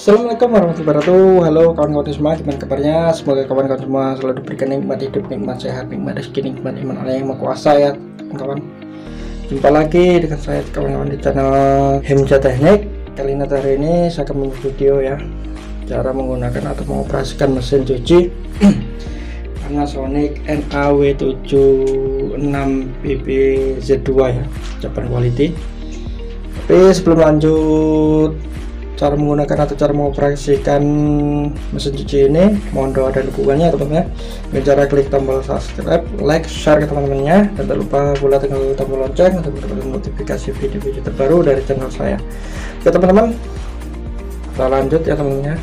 Assalamualaikum warahmatullahi wabarakatuh. Halo kawan-kawan semua, gimana kabarnya? Semoga kawan-kawan semua selalu diberikan nikmat hidup, nikmat sehat, nikmat rezeki, nikmat iman oleh Yang Maha Kuasa ya kawan-kawan. Jumpa lagi dengan saya kawan-kawan di channel Hemja Teknik. Kali ini saya akan membuat video ya, cara menggunakan atau mengoperasikan mesin cuci Panasonic NAW76BB-Z2 ya, Japan Quality. Tapi sebelum lanjut cara menggunakan atau cara mengoperasikan mesin cuci ini, mohon doa dan dukungannya teman-teman. Dengan cara klik tombol subscribe, like, share ke teman-temannya, dan tak lupa pula tekan tombol lonceng untuk mendapatkan notifikasi video-video terbaru dari channel saya. Oke teman-teman, kita lanjut ya teman-teman ya.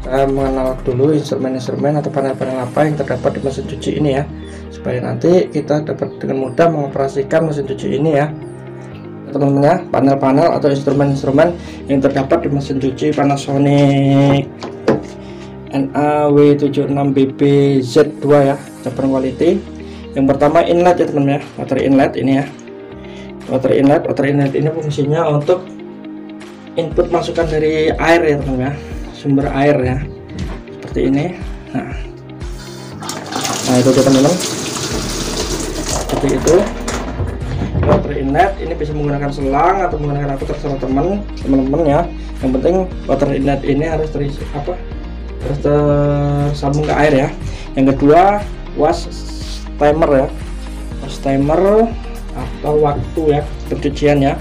Saya mengenal dulu instrumen-instrumen atau panel-panel apa yang terdapat di mesin cuci ini ya, supaya nanti kita dapat dengan mudah mengoperasikan mesin cuci ini ya teman-teman ya. Panel-panel atau instrumen-instrumen yang terdapat di mesin cuci Panasonic NAW76BB-Z2 ya, Japan Quality. Yang pertama inlet ya teman-teman ya, water inlet ini ya. Water inlet ini fungsinya untuk input masukan dari air ya teman-teman ya, sumber air ya, seperti ini. Nah itu ya teman-teman, seperti itu. Water inlet ini bisa menggunakan selang atau menggunakan apa terserah teman-teman ya. Yang penting water inlet ini harus harus tersambung ke air ya. Yang kedua wash timer ya, wash timer atau waktu ya pencucian ya,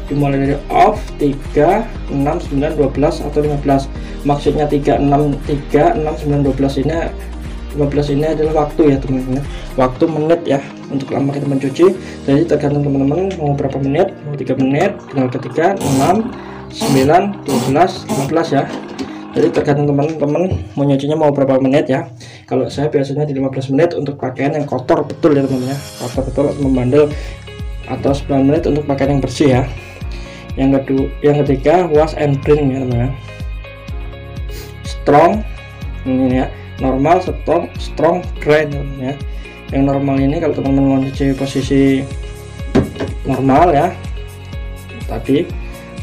dimulai dari off 3, 6, 9, 12 atau 15. Maksudnya 3, 6, 9, 12 ini 15 ini adalah waktu ya teman-teman, waktu menit ya untuk lama kita mencuci. Jadi tergantung teman-teman mau berapa menit, mau 3 menit, tinggal ketika 6, 9, 12, 15 ya. Jadi tergantung teman-teman mau nyucinya mau berapa menit ya. Kalau saya biasanya di 15 menit untuk pakaian yang kotor betul ya teman-teman ya, kotor betul atau membandel, atau 9 menit untuk pakaian yang bersih ya. Yang ketiga wash and bring ya teman-teman, strong ini ya, normal, strong, dry ya. Yang normal ini kalau teman-teman mau cuci posisi normal ya, tadi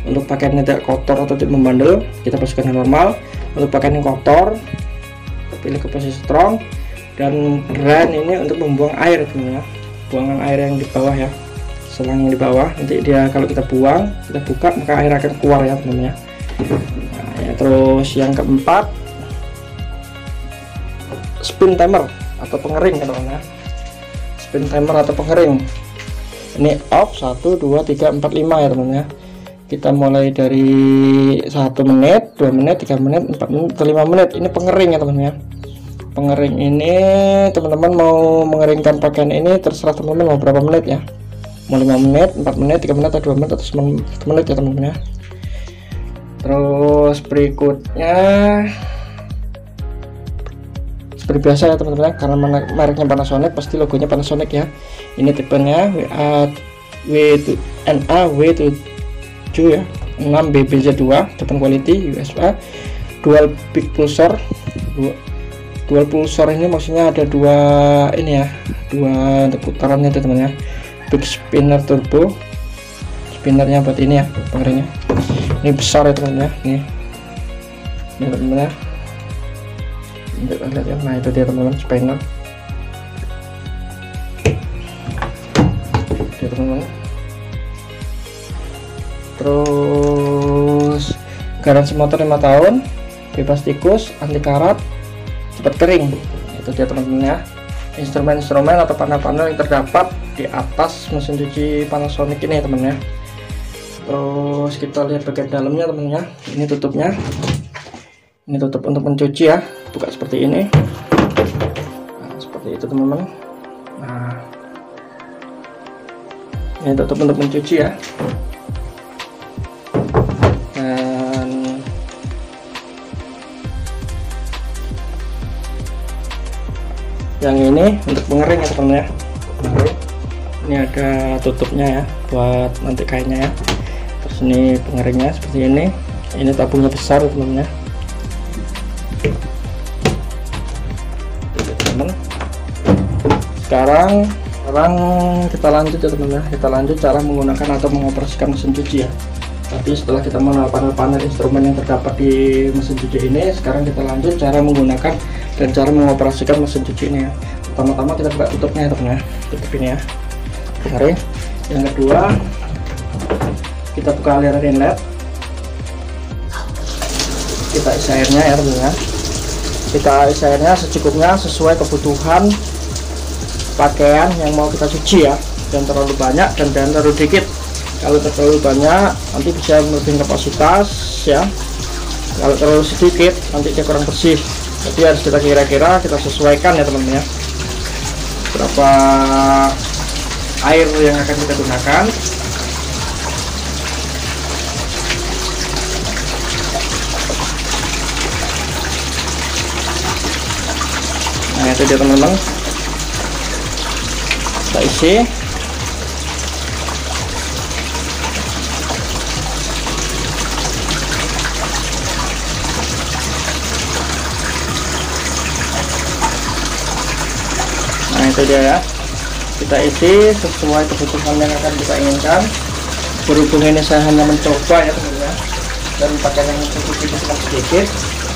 untuk pakaian yang tidak kotor atau tidak membandel kita pastikan yang normal. Untuk pakaian yang kotor pilih ke posisi strong, dan dry ini untuk membuang air teman-teman ya, buangan air yang di bawah ya, selang yang di bawah. Nanti dia kalau kita buang, kita buka, maka air akan keluar ya teman-teman ya. Nah, ya. Terus yang keempat spin timer atau pengering ya teman-teman ya. Spin timer atau pengering ini off 1, 2, 3, 4, 5 ya teman-teman ya. Kita mulai dari 1 menit, 2 menit, 3 menit, 4 menit, atau 5 menit. Ini pengering ya teman-teman ya. Pengering ini teman-teman mau mengeringkan pakaian ini terserah teman-teman mau berapa menit ya, mau 5 menit, 4 menit, 3 menit, atau 2 menit, atau 1 menit ya teman-teman ya. Terus berikutnya seperti biasa ya teman-teman ya, karena mereknya Panasonic pasti logonya Panasonic ya. Ini tipenya NAW7 ya, 6BB-Z2 Japan Quality USA, dual big pulsar. Dual pulsar ini maksudnya ada dua ini ya, dua untuk putarannya teman-teman ya. Big spinner turbo, spinnernya buat ini ya, pengeringnya ini besar ya teman-teman ya. Ini teman-teman ya, lihat ya. Nah itu dia teman-teman, spinner dia teman-teman. Terus garansi motor 5 tahun, bebas tikus, anti karat, cepat kering. Itu dia teman-teman ya, instrumen-instrumen atau panel-panel yang terdapat di atas mesin cuci Panasonic ini ya teman ya. Terus kita lihat bagian dalamnya teman ya. Ini tutupnya, ini tutup untuk mencuci ya, buka seperti ini. Nah, seperti itu teman-teman. Nah ini tutup untuk mencuci ya, dan yang ini untuk pengering ya teman-teman ya. Ini ada tutupnya ya buat nanti kainnya ya. Terus ini pengeringnya seperti ini. Ini tabungnya besar teman-teman ya. Sekarang kita lanjut ya teman-teman, kita lanjut cara menggunakan atau mengoperasikan mesin cuci ya. Jadi setelah kita mengenal panel-panel instrumen yang terdapat di mesin cuci ini, sekarang kita lanjut cara menggunakan dan cara mengoperasikan mesin cuci ini ya. Pertama-tama kita buka tutupnya ya teman-teman, tutup ini ya, tarik. Yang kedua, kita buka aliran inlet, kita isi airnya ya teman-teman. Kita isi airnya secukupnya sesuai kebutuhan pakaian yang mau kita cuci ya, jangan terlalu banyak dan jangan terlalu dikit. Kalau terlalu banyak nanti bisa melebihi kapasitas ya, kalau terlalu sedikit nanti dia kurang bersih. Jadi harus kita kira-kira, kita sesuaikan ya teman-teman ya, berapa air yang akan kita gunakan. Nah itu dia teman-teman, kita isi. Nah itu dia ya, kita isi sesuai kebutuhan yang akan kita inginkan. Berhubung ini saya hanya mencoba ya teman-teman, dan pakaian yang cukup itu cuma sedikit,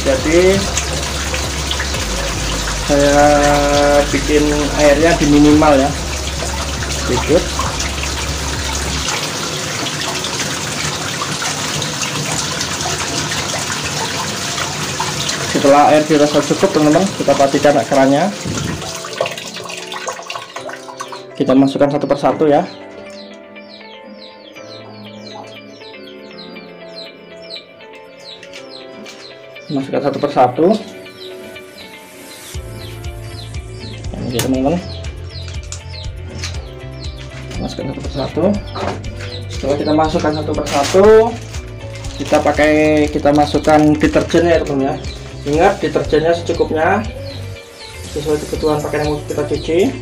jadi saya bikin airnya di minimal ya, sedikit. Setelah air dirasa cukup teman-teman, kita pastikan kerannya, kita masukkan satu persatu ya. Masukkan satu persatu. Ini teman-teman, masukkan satu persatu. Setelah kita masukkan satu persatu, kita masukkan deterjennya ya teman-teman ya. Ingat, deterjennya secukupnya sesuai kebutuhan pakaian yang mau kita cuci.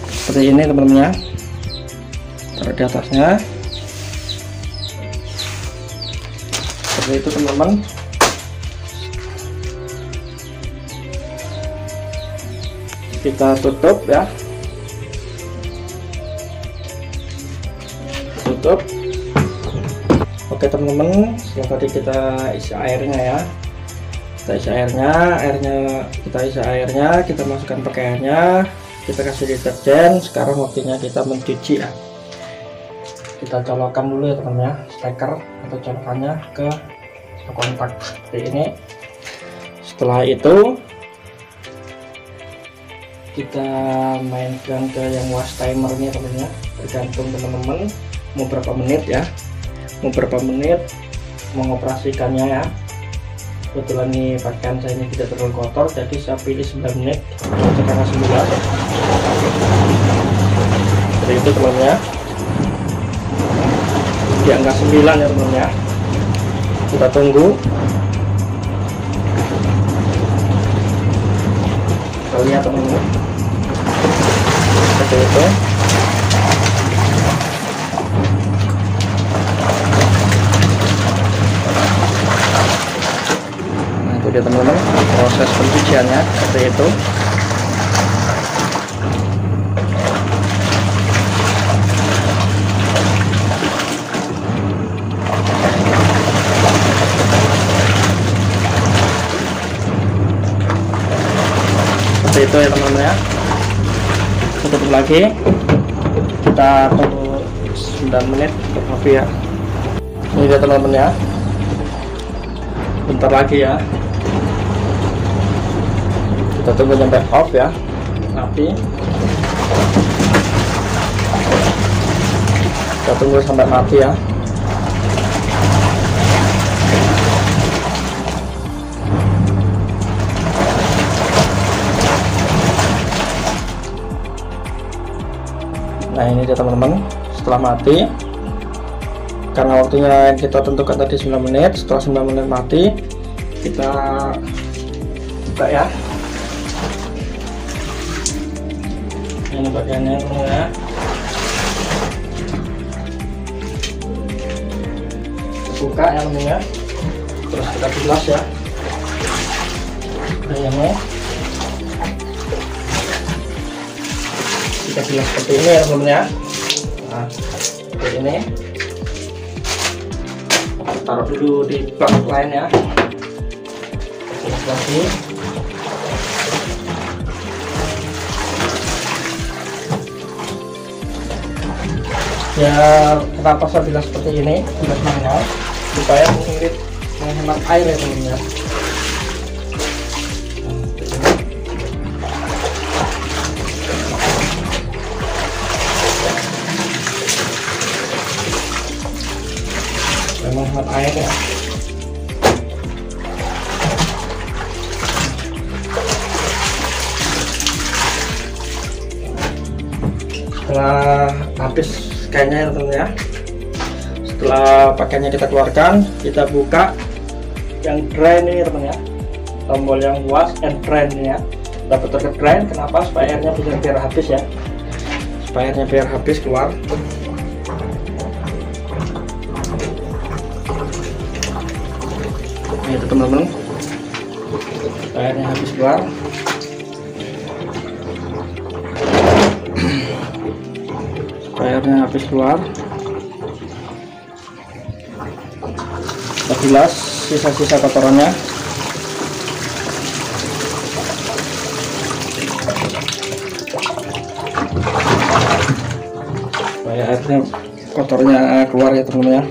Seperti ini teman-teman ya, taruh di atasnya seperti itu teman-teman. Kita tutup ya, tutup. Oke teman-teman, setelah tadi kita isi airnya ya, kita masukkan pakaiannya, kita kasih deterjen. Sekarang waktunya kita mencuci ya. Kita colokkan dulu ya teman-teman ya, steker atau colokannya ke kontak seperti ini. Setelah itu kita mainkan ke yang wash timernya teman-teman ya, tergantung teman-teman mau berapa menit ya, mengoperasikannya ya. Kebetulan nih pakaian saya ini tidak terlalu kotor, jadi saya pilih 9 menit karena 9 seperti itu teman-teman ya, di angka 9 ya teman-teman ya. Kita tunggu, kita lihat teman-teman seperti itu. Nah itu dia teman-teman, proses pencuciannya seperti itu. Seperti itu ya teman-teman ya. Tutup lagi, kita tunggu 9 menit untuk api ya. Ini dia teman-teman ya, bentar lagi ya, kita tunggu sampai off ya api. Kita tunggu sampai mati ya. Nah ini dia teman-teman, setelah mati, karena waktunya kita tentukan tadi 9 menit. Setelah 9 menit mati, kita buka ya. Ini bagiannya teman-teman ya. Buka ya teman-teman ya, terus kita bilas ya ayamnya. Kita bilas seperti ini ya teman-teman ya. Nah seperti ini. taruh dulu di bak lain ya. Lagi ya, kenapa saya bilang seperti ini, bilas manual, supaya mengirit menghemat air ya teman-teman. Menghemat air ya. Setelah habis pakaiannya ya teman ya, setelah pakaiannya kita keluarkan, kita buka yang drain ini teman ya, tombol yang wash and drain ya, kita putar ke drain. Kenapa? Supaya airnya biar habis ya, supaya airnya biar habis keluar. Nah, itu teman-teman, airnya habis keluar. Airnya habis keluar, kita bilas sisa-sisa kotorannya. Supaya airnya kotornya keluar ya teman-teman ya,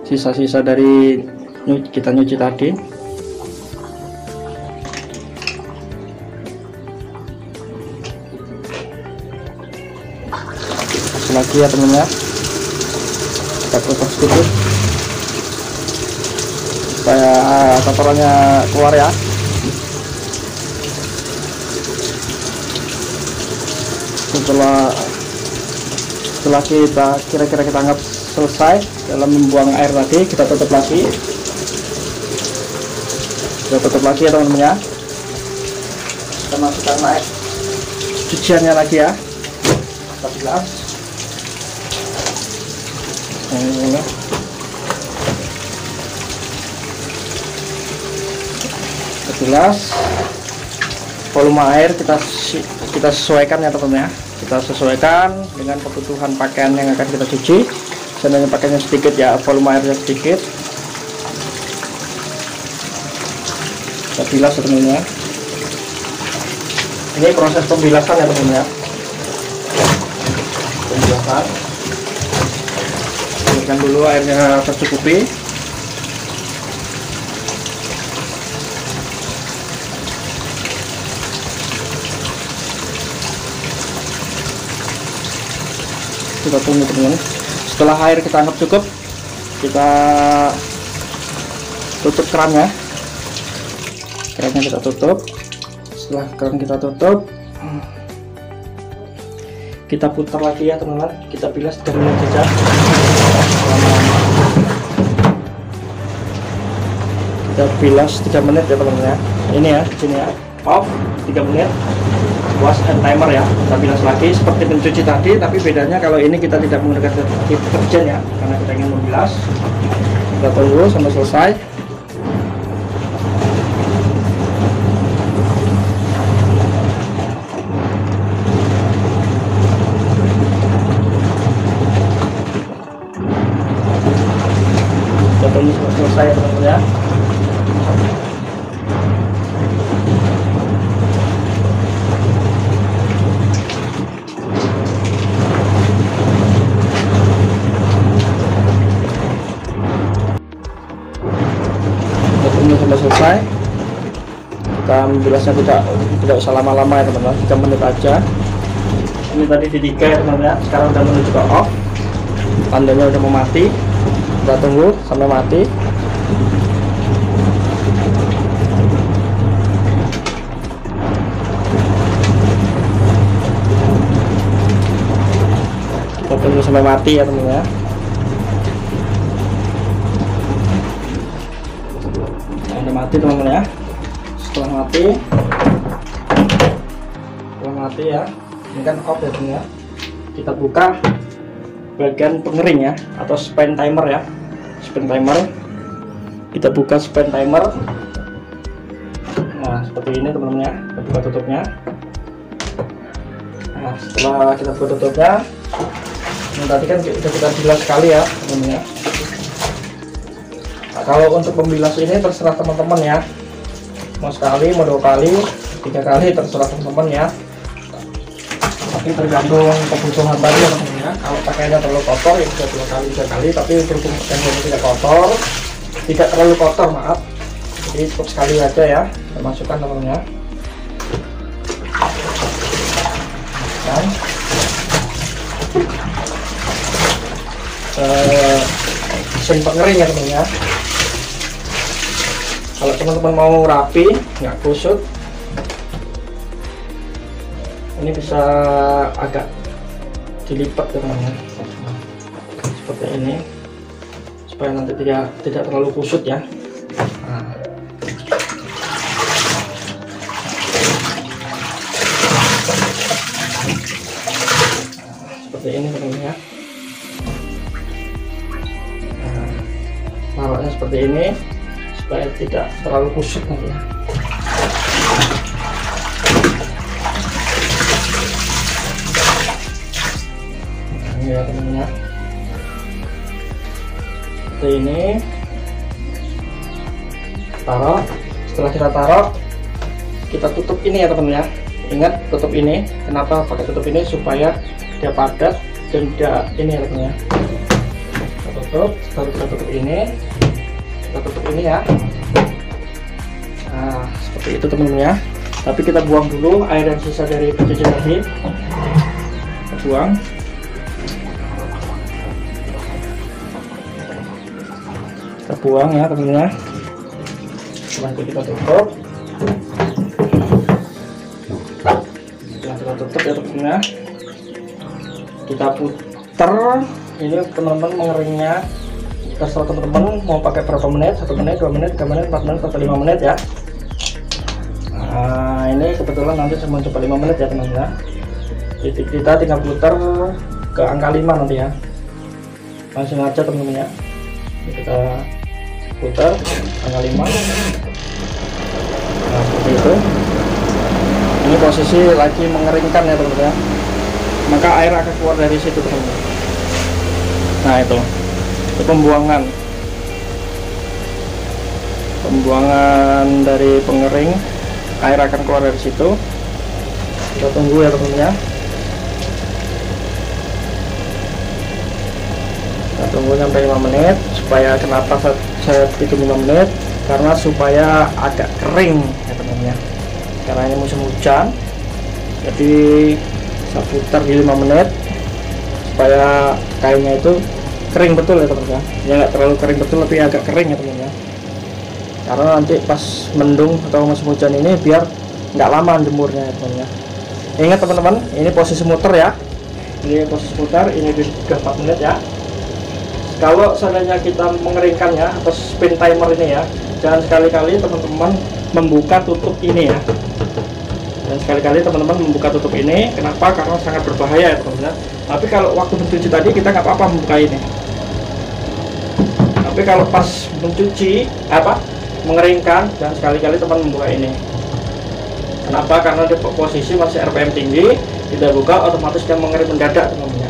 sisa-sisa dari kita nyuci tadi. Lagi ya teman ya, kita putar sedikit supaya kotorannya keluar ya. Setelah kita kira-kira kita anggap selesai dalam membuang air tadi, kita tutup lagi. Kita tutup lagi ya teman-teman ya. Kita masukkan air cuciannya lagi ya. Kita bilas. Jelas volume air kita sesuaikan ya teman-teman ya, kita sesuaikan dengan kebutuhan pakaian yang akan kita cuci. Seandainya pakaiannya sedikit ya, volume airnya sedikit, kita bilas ya teman-teman ya. Ini proses pembilasan ya teman-teman ya, pembilasan. Biarkan dulu airnya tercukupi. Kita tunggu teman-teman. Setelah air kita anggap cukup, kita tutup kerannya. Kerannya kita tutup. Setelah keran kita tutup, kita putar lagi ya teman-teman. Kita bilas 3 menit saja. Kita bilas 3 menit ya teman-teman ya. Ini ya, sini ya. Off 3 menit. Wash and timer ya. Kita bilas lagi seperti mencuci tadi, tapi bedanya kalau ini kita tidak menggunakan deterjen ya, karena kita ingin membilas. Kita tunggu sampai selesai. Ini selesai teman-teman ya. Ini sudah selesai. Kita membilasnya tidak usah lama-lama ya teman-teman, 3 menit aja. Ini tadi di 3 ya teman-teman ya, sekarang udah menuju ke off, tandanya udah mau mati. Kita tunggu sampai mati. Kita tunggu sampai mati ya teman-teman ya. Udah mati teman-teman ya. Setelah mati ya, ini kan off ya teman-teman ya. Kita buka bagian pengering ya, atau span timer ya. Span timer, kita buka span timer. Nah seperti ini teman-teman ya, kita buka tutupnya. Nah setelah kita buka tutupnya, ini tadi kan kita bilas sekali ya teman-teman ya. Kalau untuk pembilas ini terserah teman-teman ya, mau sekali, mau 2 kali, 3 kali, terserah teman-teman ya, tapi tergantung kebutuhan tadi ya teman-teman ya. Kalau pakaiannya terlalu kotor ya bisa 2 kali, 3 kali, tapi berhubung pakaiannya tidak kotor, tidak terlalu kotor, maaf, jadi cukup sekali aja ya, kita masukkan teman-teman ya. Mesin pengering ya teman ya. Kalau teman-teman mau rapi, nggak kusut, ini bisa agak dilipat ya teman-teman, seperti ini, supaya nanti tidak terlalu kusut ya. Nah. Seperti ini teman-teman ya. Taruhnya seperti ini supaya tidak terlalu kusut nanti ya. Nah, ini ya teman-teman ya. Seperti ini. Taruh. Setelah kita taruh, kita tutup ini ya teman-teman ya. Ingat tutup ini. Kenapa pakai tutup ini? Supaya dia padat dan tidak ini ya teman-teman ya. Kita tutup, baru kita tutup ini. Kita tutup ini ya. Nah, seperti itu teman-teman ya. Tapi kita buang dulu air yang sisa dari pencucian tadi. Kita buang. Kita buang ya teman-teman ya. Setelah itu kita tutup. Setelah kita tutup ya teman-teman ya. Kita putar. Ini teman-teman mengeringnya. Terserah teman-teman mau pakai berapa menit, 1 menit, 2 menit, 3 menit, 4 menit, atau 5 menit ya. Nah, ini kebetulan nanti saya mencoba 5 menit ya teman-teman ya. Kita tinggal putar ke angka 5 nanti ya. Langsung aja teman-teman ya. Kita putar angka 5. Nah, seperti itu. Ini posisi lagi mengeringkan ya teman-teman ya. Maka air akan keluar dari situ teman-teman. Nah, itu pembuangan dari pengering, air akan keluar dari situ. Kita tunggu ya teman-teman ya. Kita tunggu sampai 5 menit. Supaya kenapa saya bikin 5 menit, karena supaya agak kering ya teman-teman ya. Karena ini musim hujan, jadi saya putar di 5 menit supaya kainnya itu kering betul ya teman-teman ya, nggak terlalu kering betul tapi agak kering ya teman-teman ya, karena nanti pas mendung atau musim hujan ini biar nggak lama jemurnya ya teman-teman ya. Ingat teman-teman, ini posisi muter ya, ini posisi putar, ini sudah 4 menit ya. Kalau seandainya kita mengeringkannya atau spin timer ini ya, jangan sekali-kali teman-teman membuka tutup ini ya. Dan sekali-kali teman-teman membuka tutup ini, kenapa? Karena sangat berbahaya ya teman-teman. Tapi kalau waktu mencuci tadi kita nggak apa-apa membuka ini. Tapi kalau pas mencuci mengeringkan, jangan sekali-kali teman membuka ini. Kenapa? Karena di posisi masih RPM tinggi, tidak buka otomatis dia mengering mendadak teman-teman.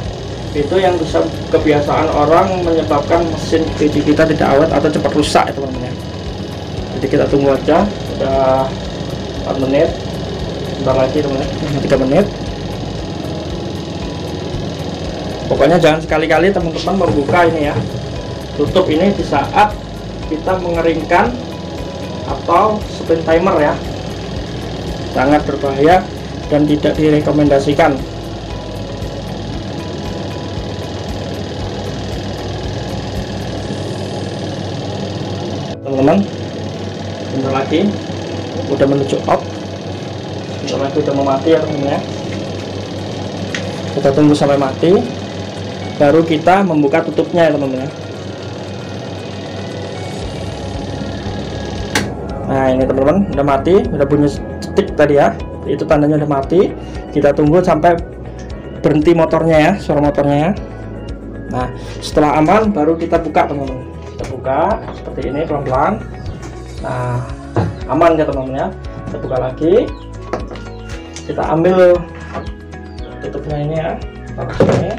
Itu yang bisa kebiasaan orang menyebabkan mesin cuci kita tidak awet atau cepat rusak ya teman-teman. Jadi kita tunggu aja, udah 4 menit. Bentar lagi teman-teman, 3 menit. Pokoknya jangan sekali-kali teman-teman membuka ini ya, tutup ini di saat kita mengeringkan atau spin timer ya. Sangat berbahaya dan tidak direkomendasikan. Teman-teman, bentar lagi udah menuju off. Bentar lagi udah mau mati ya teman-teman ya. Kita tunggu sampai mati, baru kita membuka tutupnya ya teman-teman ya. Nah ini teman-teman udah mati, udah bunyi cetik tadi ya, itu tandanya udah mati. Kita tunggu sampai berhenti motornya ya, suara motornya ya. Nah setelah aman baru kita buka teman-teman. Kita buka seperti ini pelan-pelan. Nah aman ya teman-teman ya. Kita buka lagi, kita ambil tutupnya ini ya, taruh sini.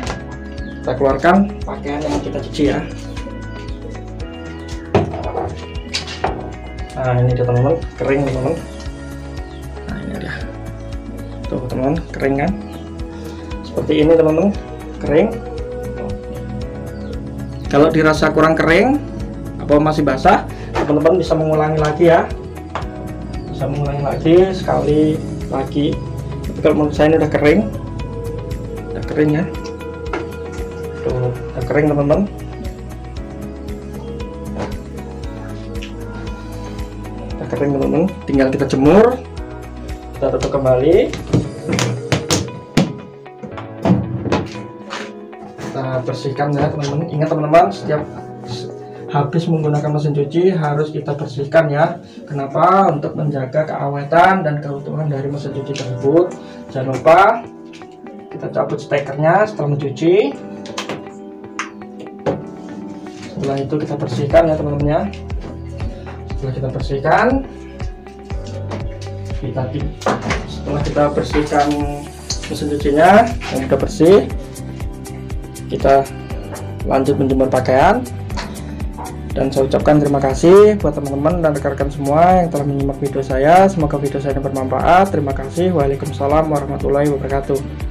Kita keluarkan pakaian yang kita cuci ya. Nah ini dia teman-teman, kering teman-teman. Nah ini dia tuh teman-teman, kering kan seperti ini teman-teman, kering. Kalau dirasa kurang kering atau masih basah, teman-teman bisa mengulangi lagi ya, bisa mengulangi lagi sekali lagi. Tapi kalau menurut saya ini udah kering ya, tuh udah kering teman-teman. Udah kering teman-teman, tinggal kita jemur, kita tutup kembali, kita bersihkan ya teman-teman. Ingat teman-teman, setiap habis menggunakan mesin cuci harus kita bersihkan ya. Kenapa? Untuk menjaga keawetan dan keutuhan dari mesin cuci tersebut. Jangan lupa kita cabut stekernya setelah mencuci. Setelah itu kita bersihkan ya teman-teman ya. Setelah kita bersihkan, setelah kita bersihkan mesin cucinya yang sudah bersih, kita lanjut menjemur pakaian. Dan saya ucapkan terima kasih buat teman-teman dan rekan-rekan semua yang telah menyimak video saya. Semoga video saya bermanfaat. Terima kasih. Waalaikumsalam warahmatullahi wabarakatuh.